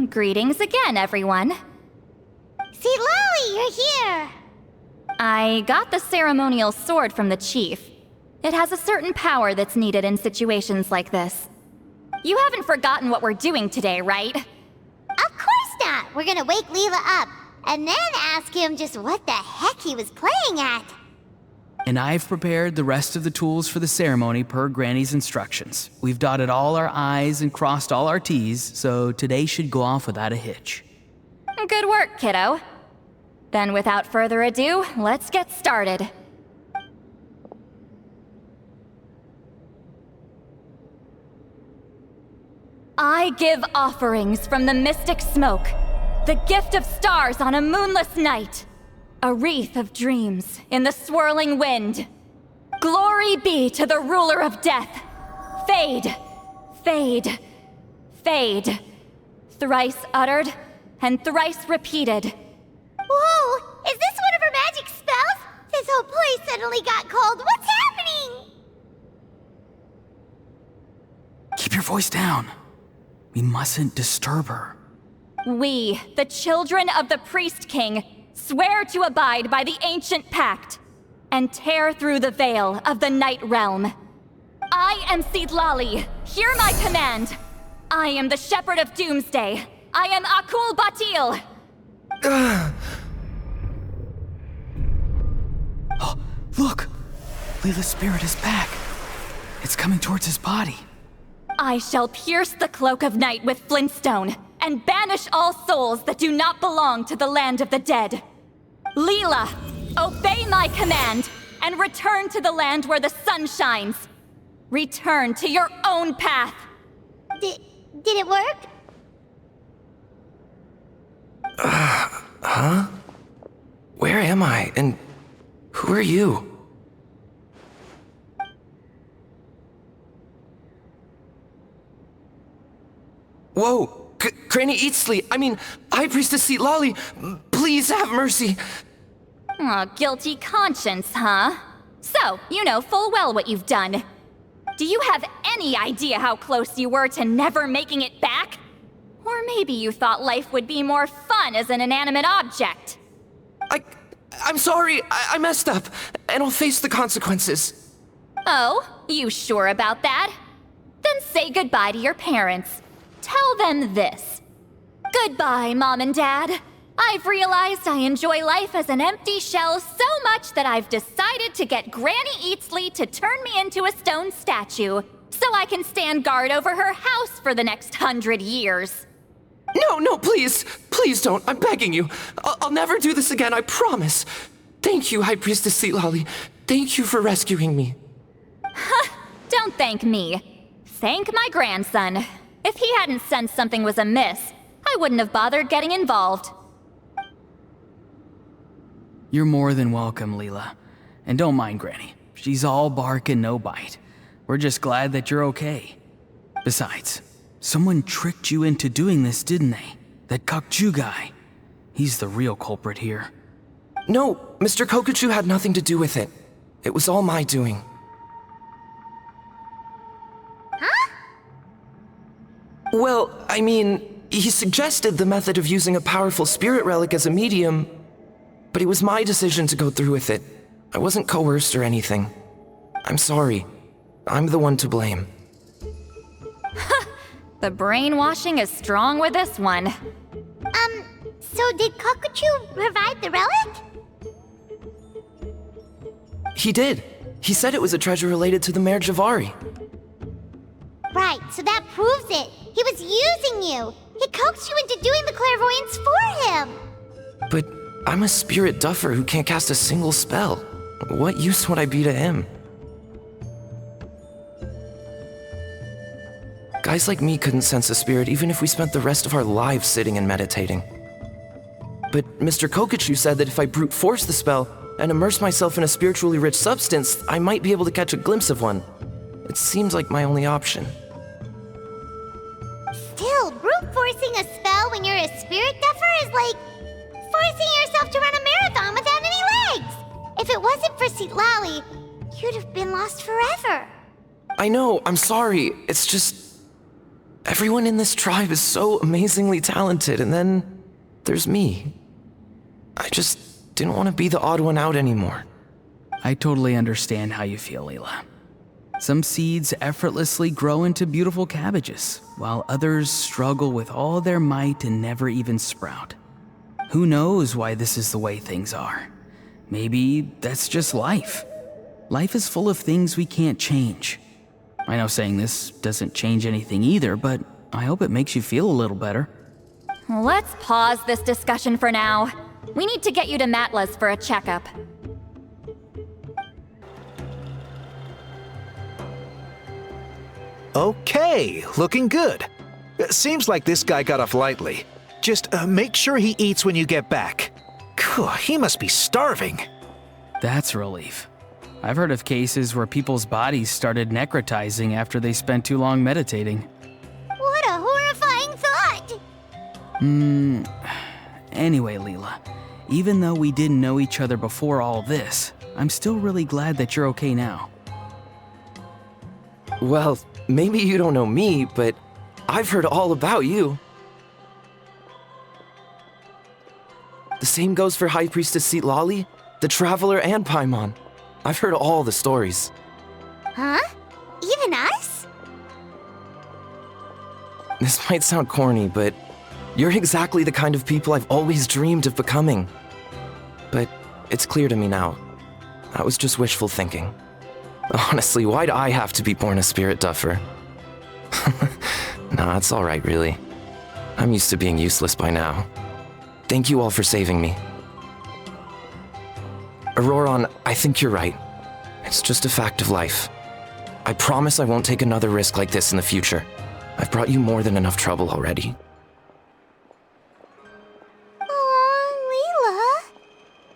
Greetings again, everyone. Citlali, you're here! I got the ceremonial sword from the chief. It has a certain power that's needed in situations like this. You haven't forgotten what we're doing today, right? Of course not! We're gonna wake Leyla up, and then ask him just what the heck he was playing at. And I've prepared the rest of the tools for the ceremony per Granny's instructions. We've dotted all our I's and crossed all our T's, so today should go off without a hitch. Good work, kiddo. Then without further ado, let's get started. I give offerings from the mystic smoke, the gift of stars on a moonless night, a wreath of dreams in the swirling wind. Glory be to the ruler of death. Fade, fade, fade. Thrice uttered and thrice repeated. Whoa! Is this one of her magic spells? This whole place suddenly got cold. What's happening? Keep your voice down. We mustn't disturb her. We, the children of the Priest King, swear to abide by the ancient pact and tear through the veil of the Night Realm. I am Citlali. Hear my command. I am the Shepherd of Doomsday. I am Akul Batil. Oh, look! Leyla's spirit is back. It's coming towards his body. I shall pierce the cloak of night with flintstone and banish all souls that do not belong to the land of the dead. Leyla, obey my command and return to the land where the sun shines. Return to your own path. Did it work? Huh? Where am I? And who are you? Whoa! Granny Eatsley, High Priestess Citlali, please have mercy. Aw, guilty conscience, huh? So, you know full well what you've done. Do you have any idea how close you were to never making it back? Or maybe you thought life would be more fun as an inanimate object. I'm sorry, I messed up, and I'll face the consequences. Oh, you sure about that? Then say goodbye to your parents. Tell them this. Goodbye, Mom and Dad. I've realized I enjoy life as an empty shell so much that I've decided to get Granny Eatsley to turn me into a stone statue, so I can stand guard over her house for the next 100 years. No, please! Please don't, I'm begging you. I'll never do this again, I promise. Thank you, High Priestess Citlali. Thank you for rescuing me. Don't thank me. Thank my grandson. If he hadn't sensed something was amiss, I wouldn't have bothered getting involved. You're more than welcome, Leyla. And don't mind Granny. She's all bark and no bite. We're just glad that you're okay. Besides, someone tricked you into doing this, didn't they? That Kokju guy. He's the real culprit here. No, Mr. Kokuchu had nothing to do with it. It was all my doing. Huh? Well, he suggested the method of using a powerful spirit relic as a medium, but it was my decision to go through with it. I wasn't coerced or anything. I'm sorry. I'm the one to blame. The brainwashing is strong with this one. So did Kokuchu provide the relic? He did. He said it was a treasure related to the Mare Jivari. Right, so that proves it. He was using you. He coaxed you into doing the clairvoyance for him. But I'm a spirit duffer who can't cast a single spell. What use would I be to him? Guys like me couldn't sense a spirit even if we spent the rest of our lives sitting and meditating. But Mr. Kokuchu said that if I brute force the spell and immerse myself in a spiritually rich substance, I might be able to catch a glimpse of one. It seems like my only option. Still, brute forcing a spell when you're a spirit duffer is like forcing yourself to run a marathon without any legs. If it wasn't for Citlali, you'd have been lost forever. I know, I'm sorry. It's just... Everyone in this tribe is so amazingly talented, and then there's me. I just didn't want to be the odd one out anymore. I totally understand how you feel, Leyla. Some seeds effortlessly grow into beautiful cabbages, while others struggle with all their might and never even sprout. Who knows why this is the way things are? Maybe that's just life. Life is full of things we can't change. I know saying this doesn't change anything either, but I hope it makes you feel a little better. Let's pause this discussion for now. We need to get you to Matla's for a checkup. Okay, looking good. Seems like this guy got off lightly. Just make sure he eats when you get back. He must be starving. That's a relief. I've heard of cases where people's bodies started necrotizing after they spent too long meditating. What a horrifying thought! Anyway, Leyla, even though we didn't know each other before all this, I'm still really glad that you're okay now. Well, maybe you don't know me, but I've heard all about you. The same goes for High Priestess Citlali, the Traveler, and Paimon. I've heard all the stories. Huh? Even us? This might sound corny, but you're exactly the kind of people I've always dreamed of becoming. But it's clear to me now. That was just wishful thinking. Honestly, why'd I have to be born a spirit duffer? Nah, it's alright, really. I'm used to being useless by now. Thank you all for saving me. Ororon, I think you're right. It's just a fact of life. I promise I won't take another risk like this in the future. I've brought you more than enough trouble already. Aw,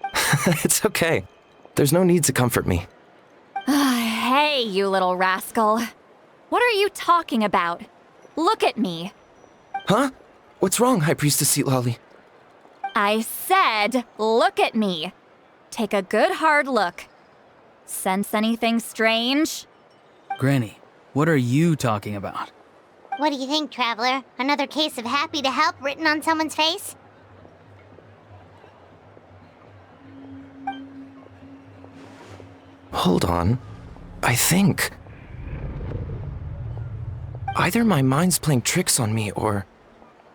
Leyla. It's okay. There's no need to comfort me. Hey, you little rascal. What are you talking about? Look at me. Huh? What's wrong, High Priestess Citlali? I said, look at me. Take a good hard look. Sense anything strange? Granny, what are you talking about? What do you think, Traveler? Another case of happy to help written on someone's face? Hold on. I think... either my mind's playing tricks on me, or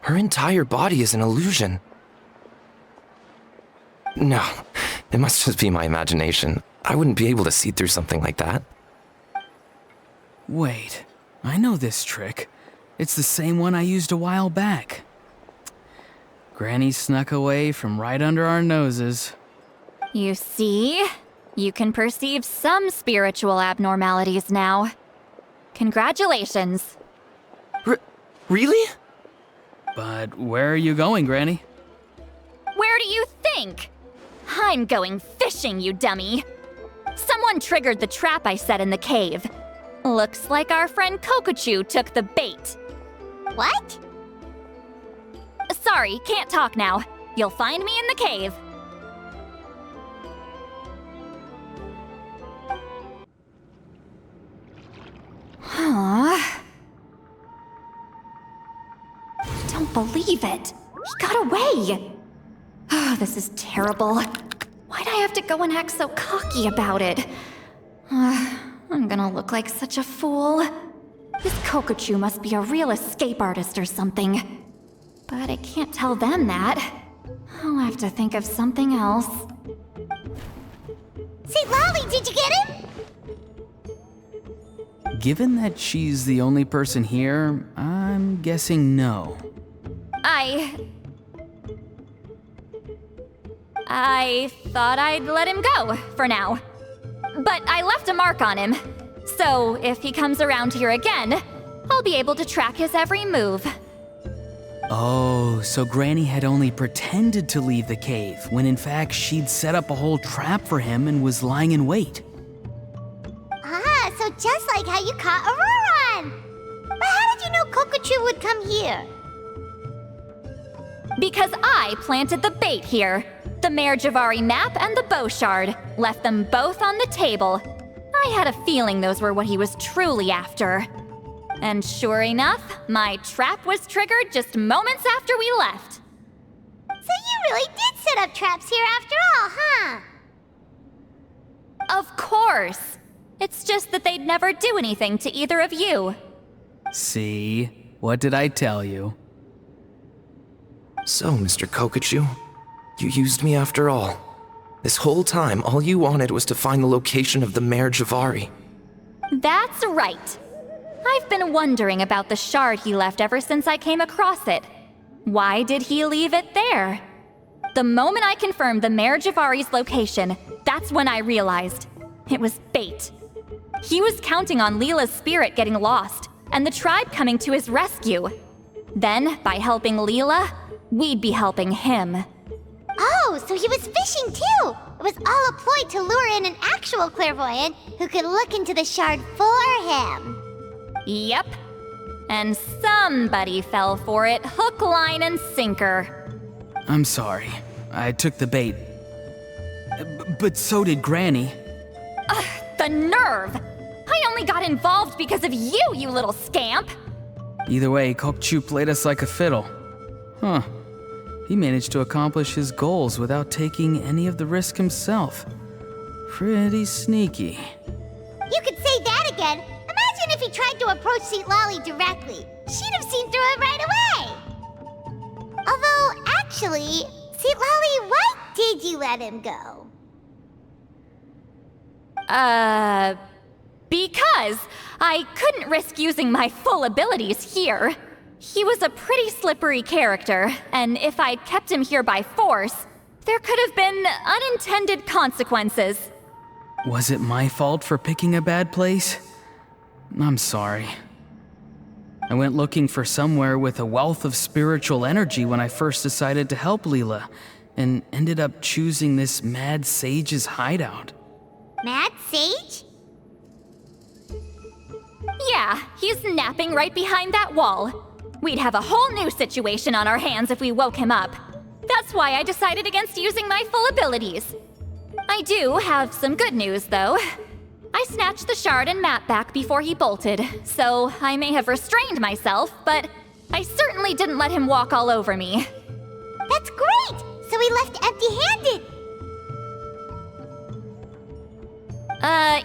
her entire body is an illusion. No, it must just be my imagination. I wouldn't be able to see through something like that. Wait, I know this trick. It's the same one I used a while back. Granny snuck away from right under our noses. You see? You can perceive some spiritual abnormalities now. Congratulations. Really? But where are you going, Granny? Where do you think? I'm going fishing, you dummy. Someone triggered the trap I set in the cave. Looks like our friend Kokochu took the bait. What? Sorry, can't talk now. You'll find me in the cave. Huh? I don't believe it. He got away. Oh, this is terrible. Why'd I have to go and act so cocky about it? I'm gonna look like such a fool. This Kokochu must be a real escape artist or something. But I can't tell them that. I'll have to think of something else. Citlali, did you get him? Given that she's the only person here, I'm guessing no. I thought I'd let him go, for now. But I left a mark on him. So if he comes around here again, I'll be able to track his every move. Oh, so Granny had only pretended to leave the cave, when in fact she'd set up a whole trap for him and was lying in wait. Ah, so just like how you caught Ororon! But how did you know Kokochu would come here? Because I planted the bait here. The Mare Jivari map and the bow shard. Left them both on the table. I had a feeling those were what he was truly after. And sure enough, my trap was triggered just moments after we left. So you really did set up traps here after all, huh? Of course. It's just that they'd never do anything to either of you. See? What did I tell you? So, Mr. Kokachu, you used me after all. This whole time, all you wanted was to find the location of the Mare Jivari. That's right. I've been wondering about the shard he left ever since I came across it. Why did he leave it there? The moment I confirmed the Mare Jivari's location, that's when I realized it was bait. He was counting on Leyla's spirit getting lost, and the tribe coming to his rescue. Then, by helping Leyla, we'd be helping him. Oh, so he was fishing too! It was all a ploy to lure in an actual clairvoyant who could look into the shard for him. Yep. And somebody fell for it, hook, line, and sinker. I'm sorry. I took the bait. But so did Granny. The nerve! I only got involved because of you, you little scamp! Either way, Kokchu played us like a fiddle. Huh. He managed to accomplish his goals without taking any of the risk himself. Pretty sneaky. You could say that again. Imagine if he tried to approach Citlali directly. She'd have seen through it right away. Although, actually, Citlali, why did you let him go? Because I couldn't risk using my full abilities here. He was a pretty slippery character, and if I'd kept him here by force, there could have been unintended consequences. Was it my fault for picking a bad place? I'm sorry. I went looking for somewhere with a wealth of spiritual energy when I first decided to help Leyla, and ended up choosing this mad sage's hideout. Mad Sage? Yeah, he's napping right behind that wall. We'd have a whole new situation on our hands if we woke him up. That's why I decided against using my full abilities. I do have some good news, though. I snatched the shard and map back before he bolted, so I may have restrained myself, but I certainly didn't let him walk all over me. That's great! So he left empty-handed!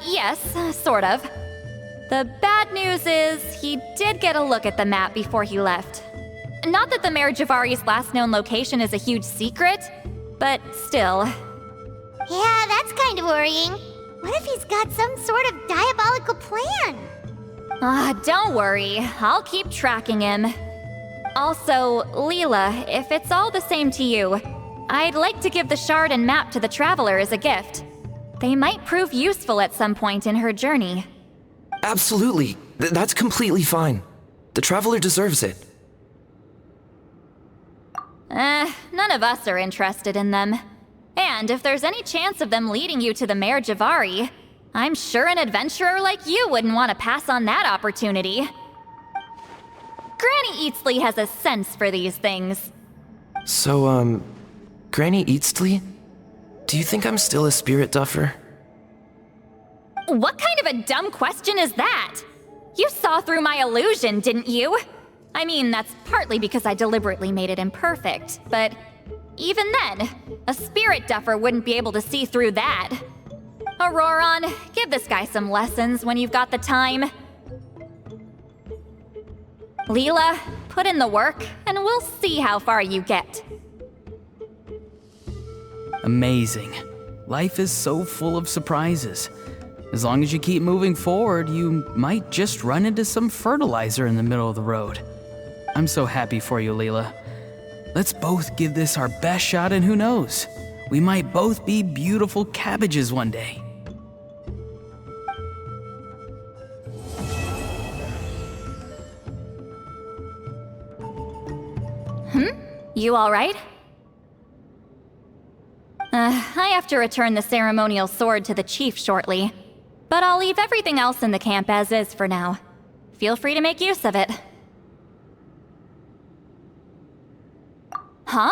Yes, sort of. The bad news is, he did get a look at the map before he left. Not that the Mare Jivari's last known location is a huge secret, but still. Yeah, that's kind of worrying. What if he's got some sort of diabolical plan? Don't worry, I'll keep tracking him. Also, Leyla, if it's all the same to you, I'd like to give the shard and map to the Traveler as a gift. They might prove useful at some point in her journey. Absolutely. That's completely fine. The Traveler deserves it. None of us are interested in them. And if there's any chance of them leading you to the Mare Jivari, I'm sure an adventurer like you wouldn't want to pass on that opportunity. Granny Eatsley has a sense for these things. So, Granny Eatsley? Do you think I'm still a spirit duffer? What kind of a dumb question is that? You saw through my illusion, didn't you? I mean, that's partly because I deliberately made it imperfect, but even then, a spirit duffer wouldn't be able to see through that. Ororon, give this guy some lessons when you've got the time. Leyla, put in the work, and we'll see how far you get. Amazing. Life is so full of surprises. As long as you keep moving forward, you might just run into some fertilizer in the middle of the road. I'm so happy for you, Leyla. Let's both give this our best shot, and who knows? We might both be beautiful cabbages one day. You all right? I have to return the ceremonial sword to the chief shortly, but I'll leave everything else in the camp as is for now. Feel free to make use of it. Huh?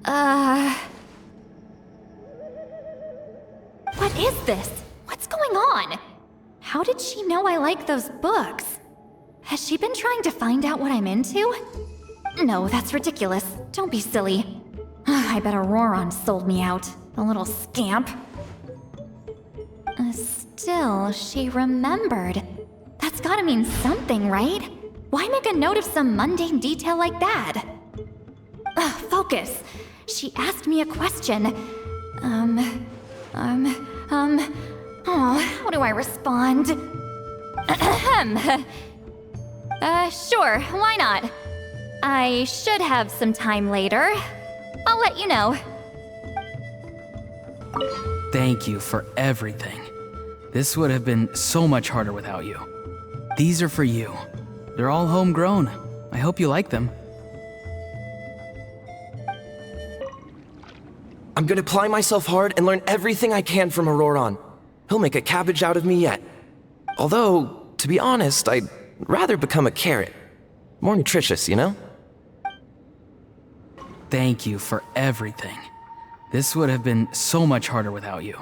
Huh? What is this? What's going on? How did she know I like those books? Has she been trying to find out what I'm into? No, that's ridiculous. Don't be silly. I bet Ororon sold me out. The little scamp. Still, she remembered. That's gotta mean something, right? Why make a note of some mundane detail like that? Focus. She asked me a question. How do I respond? Sure, why not? I should have some time later. I'll let you know. Thank you for everything. This would have been so much harder without you. These are for you. They're all homegrown. I hope you like them. I'm gonna apply myself hard and learn everything I can from Ororon. He'll make a cabbage out of me yet. Although, to be honest, I'd rather become a carrot. More nutritious, you know? Thank you for everything. This would have been so much harder without you.